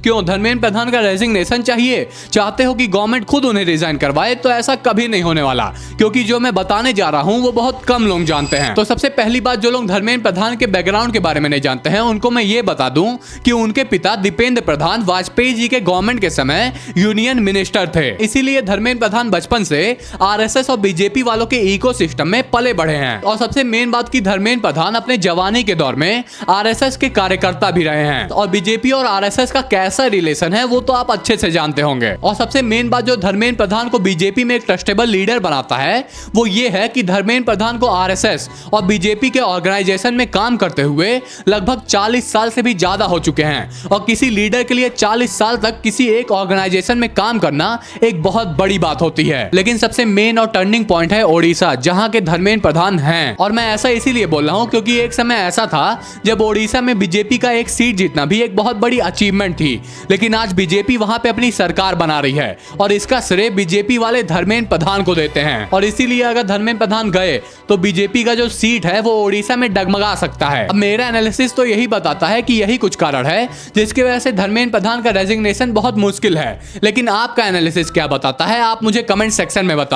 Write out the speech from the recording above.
क्यों धर्मेंद्र प्रधान का रेजिग्नेशन चाहिए? चाहते हो कि गवर्नमेंट खुद उन्हें रिजाइन करवाए? तो ऐसा कभी नहीं होने वाला, क्योंकि जो मैं बताने जा रहा हूं वो बहुत कम लोग जानते हैं। तो सबसे पहली बात, जो लोग धर्मेंद्र प्रधान के बैकग्राउंड के बारे में नहीं जानते हैं उनको मैं ये बता दूं कि उनके पिता दीपेंद्र प्रधान वाजपेयी जी के गवर्नमेंट के समय यूनियन मिनिस्टर थे। इसीलिए धर्मेंद्र प्रधान बचपन से आरएसएस और बीजेपी वालों के इकोसिस्टम में पले बढ़े हैं। और सबसे मेन बात की धर्मेंद्र प्रधान अपने जवानी के दौर में आरएसएस के कार्यकर्ता भी रहे हैं और बीजेपी और आरएसएस का कैसा रिलेशन है वो तो आप अच्छे से जानते होंगे। और सबसे मेन बात जो धर्मेंद्र प्रधान को बीजेपी में एक ट्रस्टेबल लीडर बनाता है वो ये है कि धर्मेंद्र प्रधान को आरएसएस और बीजेपी के ऑर्गेनाइजेशन में काम करते हुए लगभग 40 साल से भी ज्यादा हो चुके हैं। और किसी लीडर के लिए 40 साल तक किसी एक ऑर्गेनाइजेशन में काम करना एक बहुत बड़ी बात होती है। लेकिन सबसे मेन और टर्निंग पॉइंट है ओडिशा, जहां के धर्मेंद्र प्रधान हैं। और मैं ऐसा इसीलिए बोल रहा हूं क्योंकि एक समय ऐसा था जब ओडिशा में बीजेपी का एक सीट जीतना भी एक बहुत बड़ी अचीवमेंट थी, लेकिन आज बीजेपी वहां पे अपनी सरकार बना रही है और इसका श्रेय बीजेपी वाले धर्मेंद्र प्रधान को देते हैं। और इसीलिए अगर धर्मेंद्र प्रधान गए तो बीजेपी का जो सीट है वो ओडिशा में डगमगा सकता है। अब मेरा एनालिसिस तो यही बताता है कि यही कुछ कारण है जिसकी वजह से धर्मेंद्र प्रधान का रेजिग्नेशन बहुत मुश्किल है। लेकिन आपका एनालिसिस क्या बताता है, आप मुझे कमेंट सेक्शन में बताओ।